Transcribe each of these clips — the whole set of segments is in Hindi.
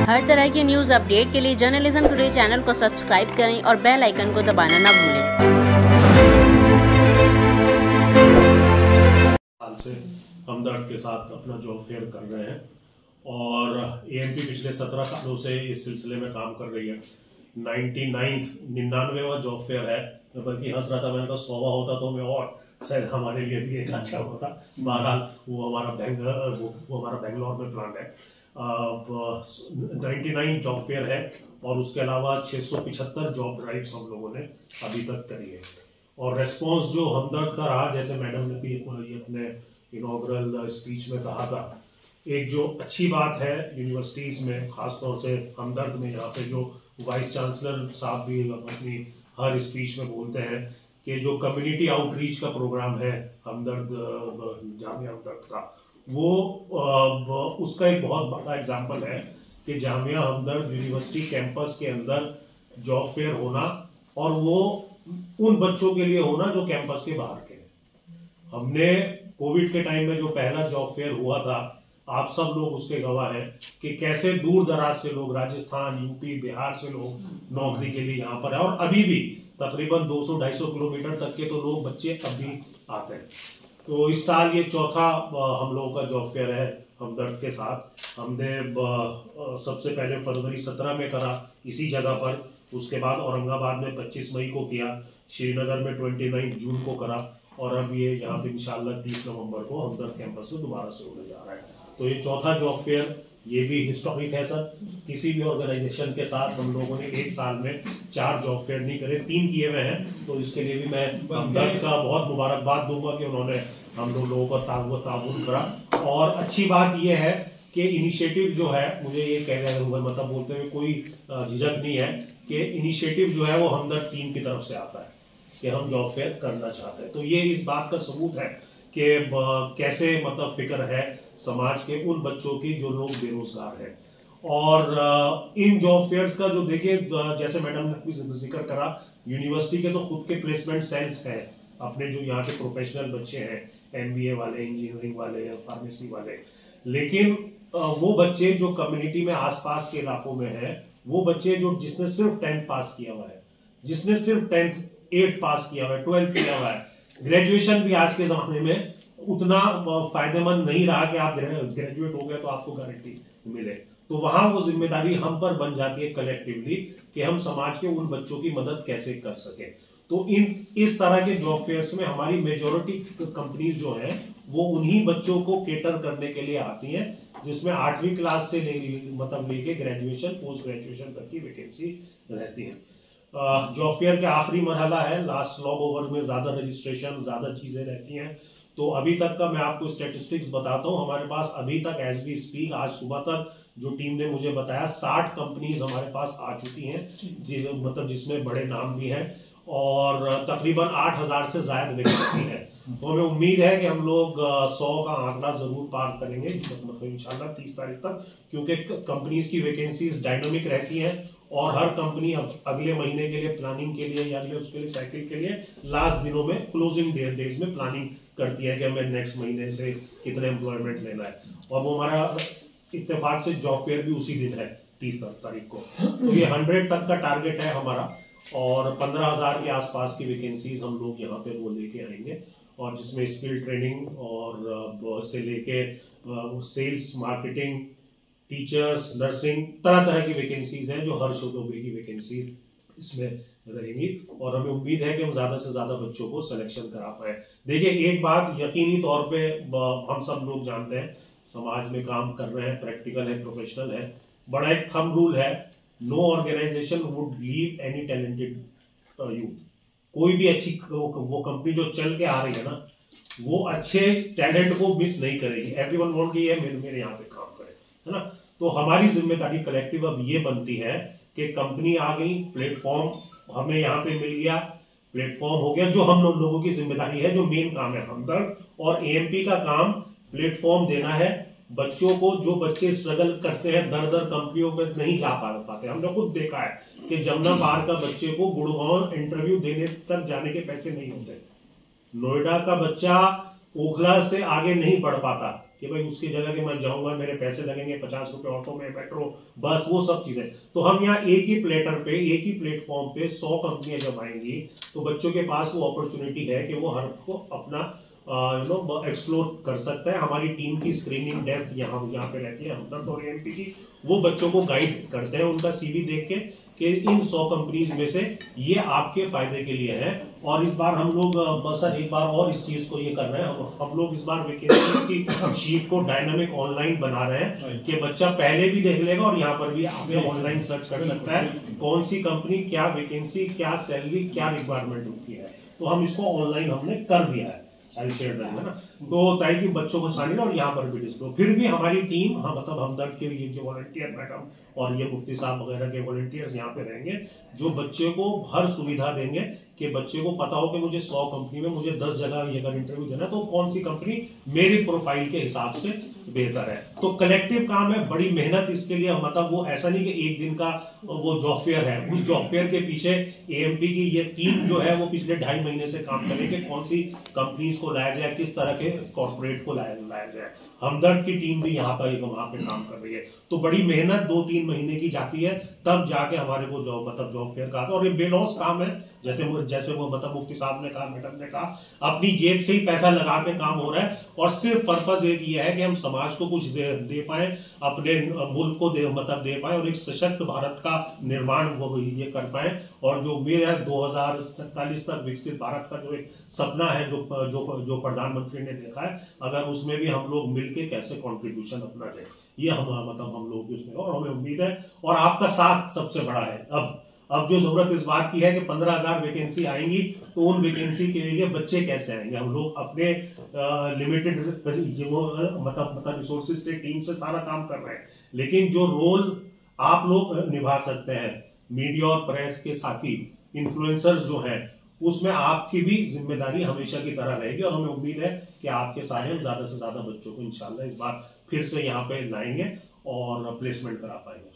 हर तरह की न्यूज अपडेट के लिए जर्नलिज्म टुडे चैनल को सब्सक्राइब करें और बेल आइकन को दबाना ना भूलें। साल से हमदर्द के साथ अपना जॉब फेयर कर रहे हैं और एएमपी पिछले 17 सालों से इस सिलसिले में काम कर रही है। 99वां जॉब फेयर है, बल्कि हंस रहा था, मैंने कहा 100वां होता तो मैं और शायद हमारे लिए भी एक अच्छा होता। बहरहाल वो हमारा बेंगलोर में प्लांट है। 99 जॉब फेयर है और उसके अलावा 675 जॉब ड्राइव्स हम लोगों ने अभी तक करी है। और रेस्पॉन्स जो हमदर्द का रहा, जैसे मैडम ने भी अपने इनॉग्रल स्पीच में कहा था, एक जो अच्छी बात है यूनिवर्सिटीज़ में, खासतौर से हमदर्द में, यहाँ पे जो वाइस चांसलर साहब भी अपनी हर स्पीच में बोलते हैं कि जो कम्युनिटी आउटरीच का प्रोग्राम है हमदर्द, जामिया हमदर्द का, वो उसका एक बहुत बड़ा एग्जाम्पल है कि जामिया हमदर्द यूनिवर्सिटी कैंपस के अंदर जॉब फेयर होना, और वो उन बच्चों के लिए होना जो कैंपस के बाहर के। हमने कोविड के टाइम में जो पहला जॉब फेयर हुआ था, आप सब लोग उसके गवाह हैं कि कैसे दूर दराज से लोग, राजस्थान, यूपी, बिहार से लोग नौकरी के लिए यहाँ पर है, और अभी भी तकरीबन 200-250 किलोमीटर तक के तो लोग, बच्चे अभी आते हैं। तो इस साल ये चौथा हम लोगों का जॉब फेयर है हमदर्द के साथ। हमने सबसे पहले फरवरी 17 में करा इसी जगह पर, उसके बाद औरंगाबाद में 25 मई को किया, श्रीनगर में 29 जून को करा, और अब ये यहाँ पे इंशाल्लाह 30 नवंबर को हमदर्द कैंपस में दोबारा से होने जा रहा है। तो ये चौथा जॉब फेयर, ये भी हिस्टोरिक है सर। किसी भी ऑर्गेनाइजेशन के साथ हम लोगों ने एक साल में 4 जॉब फेयर नहीं करे, 3 किए हुए हैं। तो इसके लिए भी मैं हमदर्द का बहुत मुबारकबाद दूंगा कि उन्होंने हम लोगों का ताउन करा। और अच्छी बात यह है कि इनिशिएटिव जो है, मुझे ये कहना मतलब बोलते हुए कोई झिझक नहीं है कि इनिशिएटिव जो है वो हमदर्द टीम की तरफ से आता है कि हम जॉब फेयर करना चाहते हैं। तो ये इस बात का सबूत है कि कैसे मतलब फिक्र है समाज के उन बच्चों की जो लोग बेरोजगार हैं। और इन जॉब फेयर्स का जो देखिए, जैसे मैडम ने जिक्र करा, यूनिवर्सिटी के तो खुद के प्लेसमेंट सेल्स हैं अपने, जो यहाँ के प्रोफेशनल बच्चे हैं, एमबीए वाले, इंजीनियरिंग वाले या फार्मेसी वाले। लेकिन वो बच्चे जो कम्युनिटी में आसपास के इलाकों में है, वो बच्चे जो जिसने सिर्फ 10th पास किया हुआ है, जिसने सिर्फ 8th पास किया हुआ है, 12th किया हुआ है, ग्रेजुएशन भी आज के जमाने में उतना फायदेमंद नहीं रहा कि आप ग्रेजुएट हो गए तो आपको गारंटी मिले। तो वहां वो जिम्मेदारी हम पर बन जाती है कलेक्टिवली कि हम समाज के उन बच्चों की मदद कैसे कर सके। तो इस तरह के जॉब फेयर्स में हमारी मेजॉरिटी कंपनीज जो हैं वो उन्हीं बच्चों को केटर करने के लिए आती हैं, जिसमें 8वीं क्लास से लेके ग्रेजुएशन, पोस्ट ग्रेजुएशन तक की वैकेंसी रहती है। जॉब फेयर के आखिरी मरहला है, लास्ट लॉग ओवर में ज्यादा रजिस्ट्रेशन, ज्यादा चीजें रहती हैं। तो अभी तक का मैं आपको स्टेटिस्टिक्स बताता हूं। हमारे पास अभी तक एज वी स्पीक, आज सुबह तक जो टीम ने मुझे बताया, 60 कंपनीज हमारे पास आ चुकी हैं, जिसमें बड़े नाम भी हैं, और तकरीबन 8000 से ज्यादा वैकेंसी है। तो हमें उम्मीद है कि हम लोग 100 का आंकड़ा जरूर पार करेंगे इंशाल्लाह 30 तारीख तक, क्योंकि कंपनीज की वैकेंसीज डायनामिक रहती हैं और हर कंपनी अगले महीने के लिए प्लानिंग के लिए या उसके लिए साइकिल के लिए लास्ट दिनों में, क्लोजिंग डेज में प्लानिंग करती है कि हमें नेक्स्ट महीने से कितने एम्प्लॉयमेंट लेना है। और वो हमारा इत्तेफाक से जॉब फेयर भी उसी दिन है, 30 तारीख को। तो ये 100 तक का टारगेट है हमारा, और 15,000 के आसपास की वैकेंसीज हम लोग यहाँ पे वो लेके आएंगे, और जिसमें स्किल ट्रेनिंग और से लेके सेल्स, मार्केटिंग, टीचर्स, नर्सिंग, तरह तरह की वैकेंसीज हैं, जो हर शोबे की वैकेंसीज इसमें रहेंगी। और हमें उम्मीद है कि हम ज्यादा से ज्यादा बच्चों को सिलेक्शन करा पाए। देखिए, एक बात यकीनी तौर पे हम सब लोग जानते हैं, समाज में काम कर रहे हैं, प्रैक्टिकल है, प्रोफेशनल है, बड़ा एक थंब रूल है, no organisation would leave any talented youth. कोई भी अच्छी वो कंपनी जो चल के आ रही है ना, वो अच्छे टैलेंट को मिस नहीं करेगी। एवरीवन वांट कि ये मेरे यहाँ पे काम करे, है ना। तो हमारी जिम्मेदारी कलेक्टिव अब ये बनती है कि कंपनी आ गई, प्लेटफॉर्म हमें यहाँ पे मिल गया, प्लेटफॉर्म हो गया, जो हम लोगों की जिम्मेदारी है, जो मेन काम है हमदर्द और एएमपी का काम प्लेटफॉर्म देना है बच्चों को। जो बच्चे स्ट्रगल करते हैं, दर कंपनियों पे नहीं जा पाते, हमने खुद देखा है कि जमुना पार का बच्चे को गुड़गांव इंटरव्यू देने तक जाने के पैसे नहीं होते, नोएडा का बच्चा ओखला से आगे नहीं बढ़ पाता, कि भाई उसकी जगह कि मैं जाऊंगा, मेरे पैसे लगेंगे 50 रुपए ऑटो में, मेट्रो, बस, वो सब चीजें। तो हम यहाँ एक ही प्लेटर पे, एक ही प्लेटफॉर्म पे 100 कंपनियां जब आएंगी तो बच्चों के पास वो अपॉर्चुनिटी है कि वो हर को अपना एक्सप्लोर कर सकता है। हमारी टीम की स्क्रीनिंग डेस्क यहाँ पे रहती है, हमदर्द और एएमपी की, वो बच्चों को गाइड करते हैं उनका सीवी देख के कि इन 100 कंपनीज में से ये आपके फायदे के लिए है। और इस बार हम लोग सर एक बार और इस चीज को ये कर रहे हैं, हम लोग इस बार वैकेंसीज की शीट को डायनामिक ऑनलाइन बना रहे हैं कि बच्चा पहले भी देख लेगा और यहाँ पर भी आपने ऑनलाइन सर्च कर सकता है कौन सी कंपनी, क्या वैकेंसी, क्या सैलरी, क्या रिक्वायरमेंट होती है। तो हम इसको ऑनलाइन हमने कर दिया है, सारी शेयर रहेंगे ना, तो ताकि बच्चों को शामिल और यहाँ पर भी डिस्प्ले। फिर भी हमारी टीम, हाँ मतलब हमदर्द के ये जो वॉलंटियर मैडम और ये मुफ्ती साहब वगैरह के वॉलंटियर्स यहाँ पे रहेंगे जो बच्चे को हर सुविधा देंगे कि बच्चे को पता हो कि मुझे 100 कंपनी में मुझे 10 जगह ये अगर इंटरव्यू देना है तो कौन सी कंपनी मेरी प्रोफाइल के हिसाब से बेहतर है। तो कलेक्टिव काम है, बड़ी मेहनत इसके लिए, मतलब वो ऐसा नहीं कि एक दिन का वो जॉब फेयर है, उस जॉब फेयर के पीछे एएमपी की ये टीम जो है वो पिछले 2.5 महीने से काम करे कि कौन सी कंपनीज को लाया जाए, किस तरह के कॉर्पोरेट को लाया जाए। हमदर्द की टीम भी यहाँ पर वहां पे काम कर रही है। तो बड़ी मेहनत 2-3 महीने की जाती है, तब जाके हमारे को जॉब फेयर का आता है। और ये बेलॉस काम है, जैसे वो मतलब मुफ्ती साहब ने कहा, मैडम ने कहा, अपनी जेब से ही पैसा लगा के काम हो रहा है और सिर्फ पर्पस एक ये है कि हम समाज को कुछ दे पाए, अपने मुल्क को दे पाए और एक सशक्त भारत का निर्माण वो ये कर पाए। और जो मेरा 2047 तक विकसित भारत का जो एक सपना है जो प्रधानमंत्री ने देखा है, अगर उसमें भी हम लोग मिलके कैसे कंट्रीब्यूशन अपना दें, ये हम लोग उसमें, और हमें उम्मीद है और आपका साथ सबसे बड़ा है। अब जो जरूरत इस बात की है कि 15,000 वैकेंसी आएंगी तो उन वैकेंसी के लिए बच्चे कैसे आएंगे। हम लोग अपने लिमिटेड मतलब रिसोर्सेज से, टीम से सारा काम कर रहे हैं, लेकिन जो रोल आप लोग निभा सकते हैं, मीडिया और प्रेस के साथी इन्फ्लुएंसर्स जो हैं, उसमें आपकी भी जिम्मेदारी हमेशा की तरह रहेगी। और हमें उम्मीद है कि आपके सारे ज्यादा से ज्यादा बच्चों को इंशाल्लाह इस बार फिर से यहाँ पे लाएंगे और प्लेसमेंट करा पाएंगे।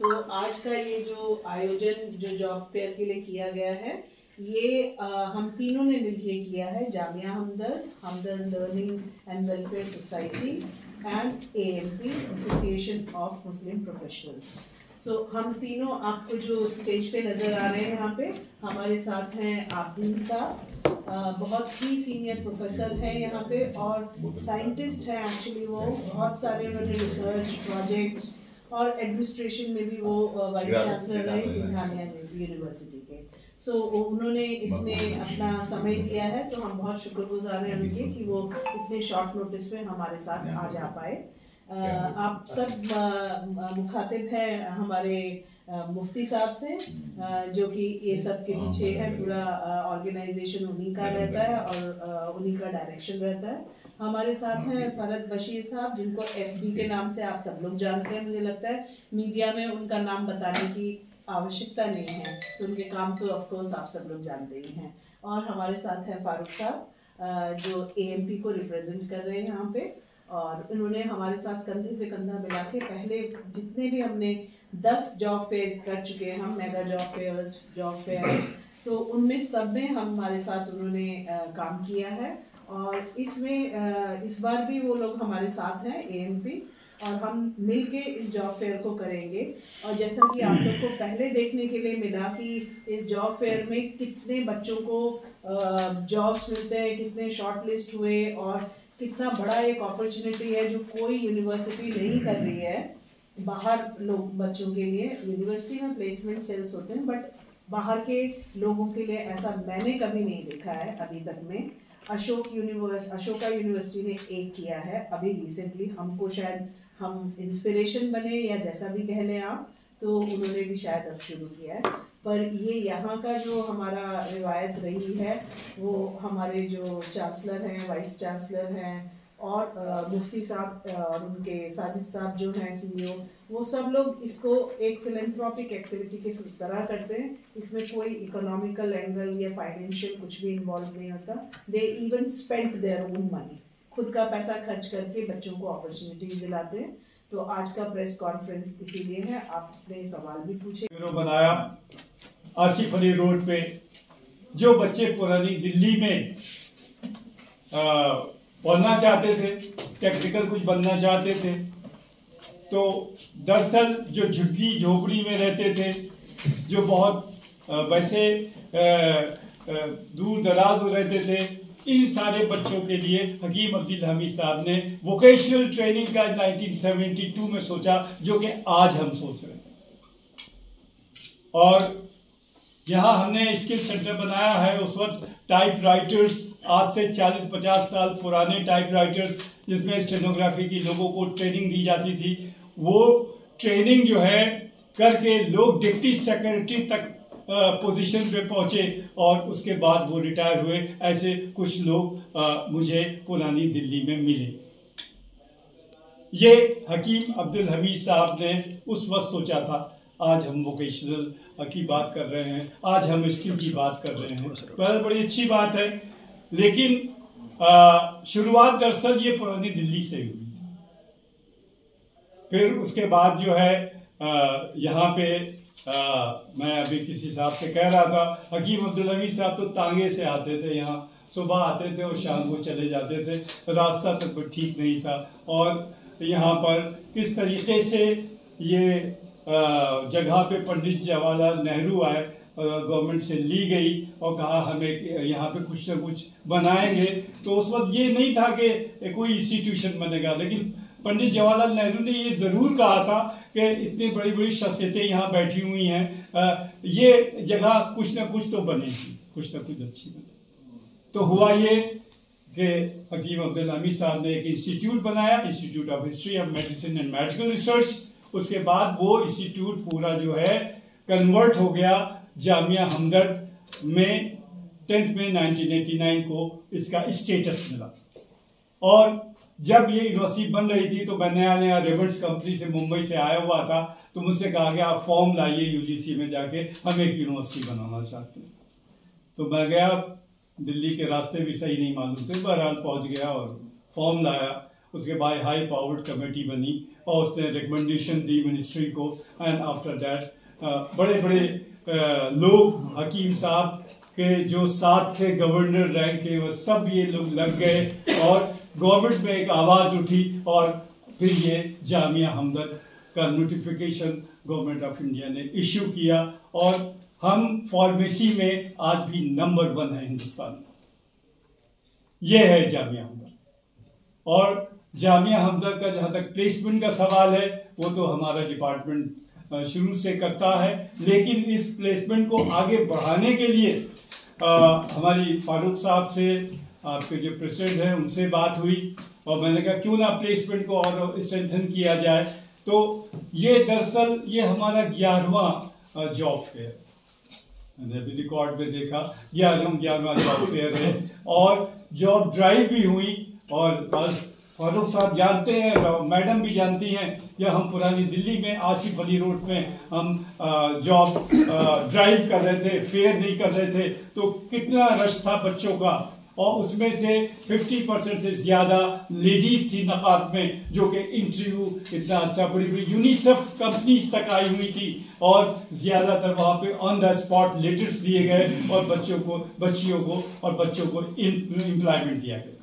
तो आज का ये जो आयोजन जो जॉब फेयर के लिए किया गया है, ये हम तीनों ने मिलकर किया है, Jamia Hamdard learning and welfare society and AMP association of Muslim professionals. So हम तीनों, आपको जो स्टेज पे नज़र आ रहे हैं यहाँ पे, हमारे साथ हैं आब्दीन साहब, बहुत ही सीनियर प्रोफेसर हैं यहाँ पे और साइंटिस्ट हैं एक्चुअली। वो बहुत सारे उन्होंने रिसर्च प्रोजेक्ट्स और एडमिनिस्ट्रेशन में भी वो वाइस चांसलर रहे सिंघानिया यूनिवर्सिटी के। सो उन्होंने इसमें अपना समय दिया है, तो हम बहुत शुक्रगुजार हैं उनके कि वो इतने शॉर्ट नोटिस में हमारे साथ आ जा पाए। आप सब मुखातिब हैं हमारे मुफ्ती साहब से, जो कि ये सब के पीछे है, पूरा ऑर्गेनाइजेशन उन्हीं का रहता है और उन्हीं का डायरेक्शन रहता है। हमारे साथ हैं फरद बशीर साहब, जिनको एफबी के नाम से आप सब लोग जानते हैं। मुझे लगता है मीडिया में उनका नाम बताने की आवश्यकता नहीं है, तो उनके काम तो ऑफ कोर्स आप सब लोग जानते ही हैं। और हमारे साथ हैं फारूक साहब, जो एएमपी को रिप्रेजेंट कर रहे हैं यहाँ पे, और इन्होंने हमारे साथ कंधे से कंधा मिला के पहले जितने भी हमने 10 जॉब फेयर कर चुके हैं, हम मेगा जॉब फेयर, तो उनमें सब में हमारे साथ उन्होंने काम किया है। और इसमें इस बार भी वो लोग हमारे साथ हैं एएमपी, और हम मिलके इस जॉब फेयर को करेंगे। और जैसा कि आप लोग को पहले देखने के लिए मिला कि इस जॉब फेयर में कितने बच्चों को जॉब्स मिलते हैं, कितने शॉर्ट लिस्ट हुए, और कितना बड़ा एक अपॉर्चुनिटी है जो कोई यूनिवर्सिटी नहीं कर रही है बाहर लोग बच्चों के लिए। यूनिवर्सिटी में प्लेसमेंट सेल्स होते हैं, बट बाहर के लोगों के लिए ऐसा मैंने कभी नहीं देखा है अभी तक में। अशोका यूनिवर्सिटी ने एक किया है अभी रिसेंटली, हमको शायद हम इंस्पिरेशन बने या जैसा भी कह लें आप, तो उन्होंने भी शायद अब शुरू किया है। पर ये यहाँ का जो हमारा रिवायत रही है, वो हमारे जो चांसलर हैं, वाइस चांसलर हैं, और मुफ्ती साहब और उनके साजिद साहब जो हैं सीईओ, वो सब लोग इसको एक फिलेंथ्रोपिक एक्टिविटी के तरह करते हैं। इसमें कोई इकोनॉमिकल एंगल या फाइनेंशियल कुछ भी इन्वॉल्व नहीं होता। They even spent their own money, खुद का पैसा खर्च करके बच्चों को अपॉर्चुनिटीज दिलाते हैं। तो आज का प्रेस कॉन्फ्रेंस इसीलिए है, आप अपने सवाल भी पूछे। बनाया आसिफ अली रोड पे, जो बच्चे पुरानी दिल्ली में पढ़ना चाहते थे, टेक्निकल कुछ बनना चाहते थे। तो दरअसल जो झुग्गी झोपड़ी में रहते थे, जो बहुत वैसे दूर दराज रहते थे, इन सारे बच्चों के लिए हकीम अब्दुल हमीद साहब ने वोकेशनल ट्रेनिंग का 1972 में सोचा, जो कि आज हम सोच रहे हैं। और यहाँ हमने स्किल सेंटर बनाया है। उस वक्त टाइपराइटर्स, आज से 40-50 साल पुराने टाइपराइटर्स, जिसमें स्टेनोग्राफी की लोगों को ट्रेनिंग दी जाती थी, वो ट्रेनिंग जो है करके लोग डिप्टी सेक्रेटरी तक पोजीशन पे पहुंचे और उसके बाद वो रिटायर हुए। ऐसे कुछ लोग मुझे पुरानी दिल्ली में मिले। ये हकीम अब्दुल हमीद साहब ने उस वक्त सोचा था। आज हम वोकेशनल की बात कर रहे हैं, आज हम स्किल की बात कर रहे हैं, तो बड़ी अच्छी बात है। लेकिन शुरुआत दरअसल ये पुरानी दिल्ली से हुई। फिर उसके बाद जो है यहाँ पे मैं अभी किसी साहब से कह रहा था, हकीम अब्दुल हमीद साहब तो तांगे से आते थे, यहाँ सुबह आते थे और शाम को चले जाते थे। रास्ता तक ठीक नहीं था। और यहाँ पर किस तरीके से ये जगह पे पंडित जवाहरलाल नेहरू आए, गवर्नमेंट से ली गई और कहा हमें यहाँ पे कुछ ना कुछ बनाएंगे। तो उस वक्त ये नहीं था कि कोई इंस्टीट्यूशन बनेगा, लेकिन पंडित जवाहरलाल नेहरू ने ये जरूर कहा था कि इतनी बड़ी बड़ी शख्सियतें यहाँ बैठी हुई हैं, ये जगह कुछ ना कुछ तो बनेगी, कुछ ना कुछ अच्छी बने। तो हुआ ये कि हकीम अब्दुल हमीद साहब ने एक इंस्टीट्यूट बनाया, institute of history of medicine and medical research. उसके बाद वो इंस्टीट्यूट पूरा जो है कन्वर्ट हो गया जामिया हमदर्द में। 10 मई 1989 को इसका स्टेटस मिला। और जब ये यूनिवर्सिटी बन रही थी तो मैं नया रेवंस कंपनी से मुंबई से आया हुआ था। तो मुझसे कहा गया आप फॉर्म लाइए यूजीसी में जाके, हम एक यूनिवर्सिटी बनाना चाहते हैं। तो मैं गया, दिल्ली के रास्ते भी सही नहीं मालूम थे, बहरहाल पहुंच गया और फॉर्म लाया। उसके बाद हाई पावर्ड कमेटी बनी और उसने रिकमेंडेशन दी मिनिस्ट्री को। एंड आफ्टर दैट बड़े बड़े लोग हकीम साहब के जो साथ थे, गवर्नर रैंक के, वो सब ये लोग लग गए और गवर्नमेंट में एक आवाज उठी। और फिर ये जामिया हमदर्द का नोटिफिकेशन गवर्नमेंट ऑफ इंडिया ने इश्यू किया और हम फार्मेसी में आज भी नंबर 1 है हिंदुस्तान में। ये है जामिया हमदर्द। और जामिया हमदर्द का जहां तक प्लेसमेंट का सवाल है, वो तो हमारा डिपार्टमेंट शुरू से करता है। लेकिन इस प्लेसमेंट को आगे बढ़ाने के लिए हमारी फारूक साहब से, आपके जो प्रेसिडेंट हैं, उनसे बात हुई और मैंने कहा क्यों ना प्लेसमेंट को और स्ट्रेंथन किया जाए। तो ये दरअसल ये हमारा 11वां जॉब फेयर, मैंने अभी रिकॉर्ड में देखा 11वां जॉब फेयर है। और जॉब ड्राइव भी हुई। और फारूक साहब जानते हैं, मैडम भी जानती हैं, जब हम पुरानी दिल्ली में आसिफ अली रोड में हम जॉब ड्राइव कर रहे थे, फेयर नहीं कर रहे थे, तो कितना रश था बच्चों का। और उसमें से 50% से ज्यादा लेडीज थी नकाब में, जो कि इंटरव्यू इतना अच्छा, बड़ी बड़ी यूनिसेफ कंपनीज तक आई हुई थी। और ज्यादातर वहां पे ऑन द स्पॉट लेटर्स दिए गए और बच्चियों को और बच्चों को एम्प्लॉयमेंट दिया गया।